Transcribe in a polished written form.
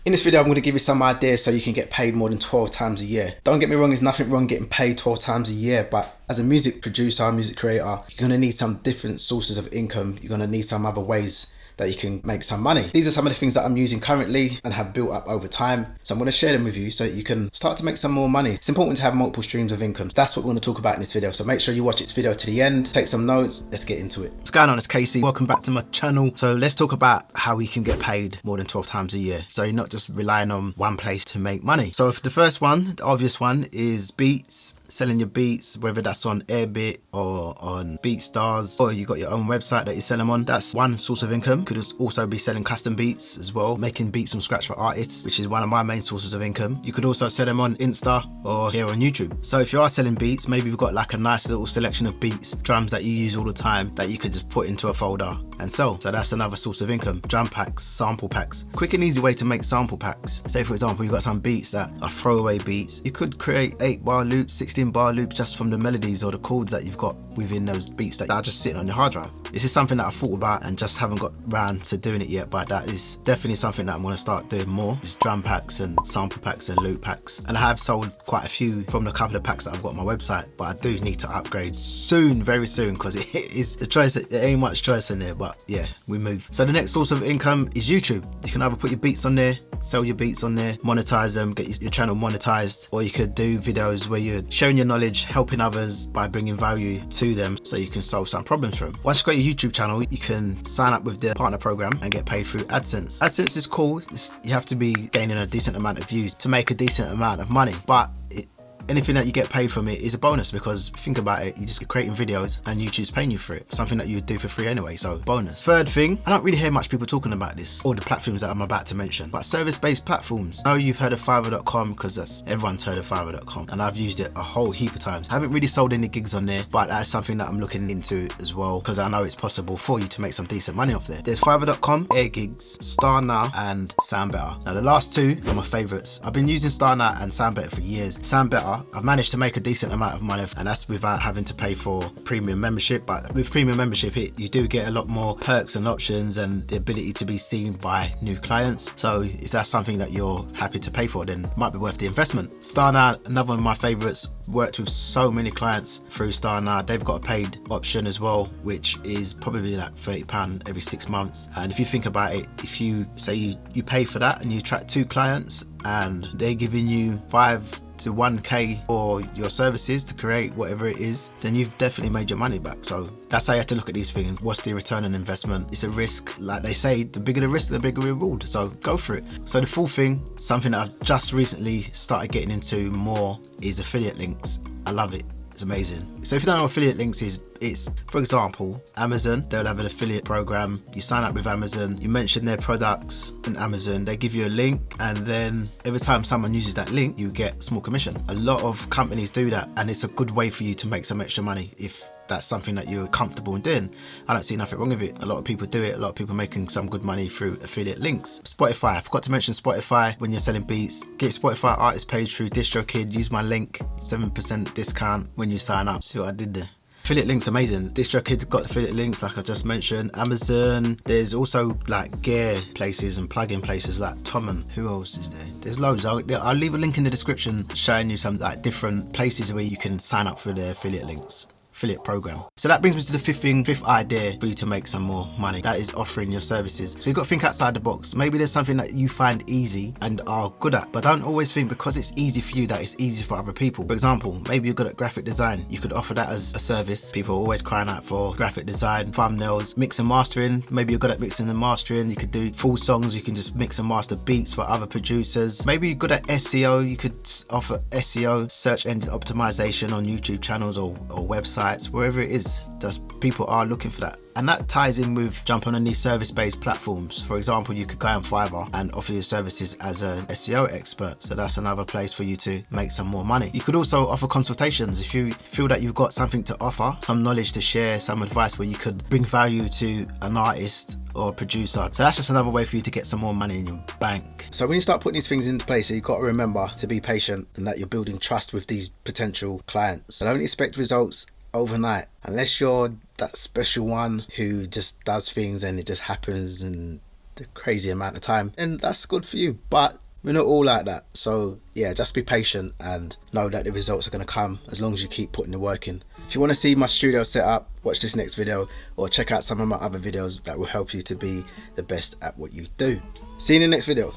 In this video, I'm going to give you some ideas so you can get paid more than 12 times a year. Don't get me wrong, there's nothing wrong getting paid 12 times a year, but as a music producer, music creator, you're going to need some different sources of income. You're going to need some other ways that you can make some money. These are some of the things that I'm using currently and have built up over time. So I'm going to share them with you so that you can start to make some more money. It's important to have multiple streams of income. That's what we're going to talk about in this video. So make sure you watch this video to the end, take some notes. Let's get into it. What's going on? It's Casey. Welcome back to my channel. So let's talk about how we can get paid more than 12 times a year. So you're not just relying on one place to make money. So if the first one, the obvious one, is beats. Selling your beats, whether that's on Airbit or on BeatStars, or you got your own website that you sell them on. That's one source of income. Could also be selling custom beats as well, making beats from scratch for artists, which is one of my main sources of income. You could also sell them on Insta or here on YouTube. So if you are selling beats, maybe you've got like a nice little selection of beats, drums that you use all the time that you could just put into a folder and sell. So that's another source of income. Drum packs, sample packs. Quick and easy way to make sample packs. Say for example, you've got some beats that are throwaway beats. You could create 8-bar loops, 16-bar loops just from the melodies or the chords that you've got within those beats that are just sitting on your hard drive. This is something that I thought about and just haven't got around to doing it yet, but that is definitely something that I'm going to start doing more, is drum packs and sample packs and loop packs. And I have sold quite a few from the couple of packs that I've got on my website, but I do need to upgrade soon, very soon, because it is a choice. There ain't much choice in there, but yeah, we move. So the next source of income is YouTube. You can either put your beats on there, sell your beats on there, monetize them, get your channel monetized, or you could do videos where you're sharing your knowledge, helping others by bringing value to them so you can solve some problems for them. Once you've got your YouTube channel, you can sign up with the partner program and get paid through AdSense. AdSense is cool. You have to be gaining a decent amount of views to make a decent amount of money, but anything that you get paid from it is a bonus, because think about it, you're just creating videos and YouTube's paying you for it, something that you would do for free anyway, so bonus. Third thing, I don't really hear much people talking about this or the platforms that I'm about to mention, but service-based platforms. I know you've heard of Fiverr.com, because everyone's heard of Fiverr.com, and I've used it a whole heap of times. I haven't really sold any gigs on there, but that's something that I'm looking into as well, because I know it's possible for you to make some decent money off there. There's Fiverr.com, Air Gigs, StarNow, and SoundBetter. Now the last two are my favorites. I've been using StarNow and SoundBetter for years. SoundBetter, I've managed to make a decent amount of money, and that's without having to pay for premium membership. But with premium membership, you do get a lot more perks and options and the ability to be seen by new clients. So if that's something that you're happy to pay for, then it might be worth the investment. StarNow, another one of my favorites. Worked with so many clients through StarNow. They've got a paid option as well, which is probably like £30 every 6 months. And if you think about it, if you say you pay for that and you attract 2 clients and they're giving you 5 to 1k for your services to create whatever it is, then you've definitely made your money back. So that's how you have to look at these things. What's the return on investment? It's a risk. Like they say, the bigger the risk, the bigger reward. So go for it. So the fourth thing, something that I've just recently started getting into more, is affiliate links. I love it. It's amazing. So if you don't know what affiliate links is, it's, for example, Amazon, they'll have an affiliate program. You sign up with Amazon, you mention their products in Amazon, they give you a link, and then every time someone uses that link, you get a small commission. A lot of companies do that, and it's a good way for you to make some extra money if that's something that you're comfortable in doing. I don't see nothing wrong with it. A lot of people do it. A lot of people making some good money through affiliate links. Spotify, I forgot to mention Spotify. When you're selling beats, get Spotify artist page through DistroKid, use my link, 7% discount when you sign up. See what I did there? Affiliate links, amazing. DistroKid got affiliate links like I just mentioned. Amazon, there's also like gear places and plugin places like Tom, and who else is there? There's loads. I'll leave a link in the description showing you some like different places where you can sign up for the affiliate links. Affiliate program. So that brings me to the fifth idea for you to make some more money. That is offering your services. So you've got to think outside the box. Maybe there's something that you find easy and are good at, but don't always think because it's easy for you that it's easy for other people. For example, maybe you're good at graphic design. You could offer that as a service. People are always crying out for graphic design, thumbnails, mix and mastering. Maybe you're good at mixing and mastering. You could do full songs. You can just mix and master beats for other producers. Maybe you're good at SEO. You could offer SEO, search engine optimization, on YouTube channels or websites. Wherever it is, people are looking for that. And that ties in with jumping on these service-based platforms. For example, you could go on Fiverr and offer your services as an SEO expert. So that's another place for you to make some more money. You could also offer consultations. If you feel that you've got something to offer, some knowledge to share, some advice where you could bring value to an artist or a producer. So that's just another way for you to get some more money in your bank. So when you start putting these things into place, you've got to remember to be patient and that you're building trust with these potential clients. So don't expect results overnight unless you're that special one who just does things and it just happens and the crazy amount of time, and that's good for you. But we're not all like that. So yeah, just be patient and know that the results are going to come as long as you keep putting the work in. If you want to see my studio setup, watch this next video or check out some of my other videos that will help you to be the best at what you do. See you in the next video.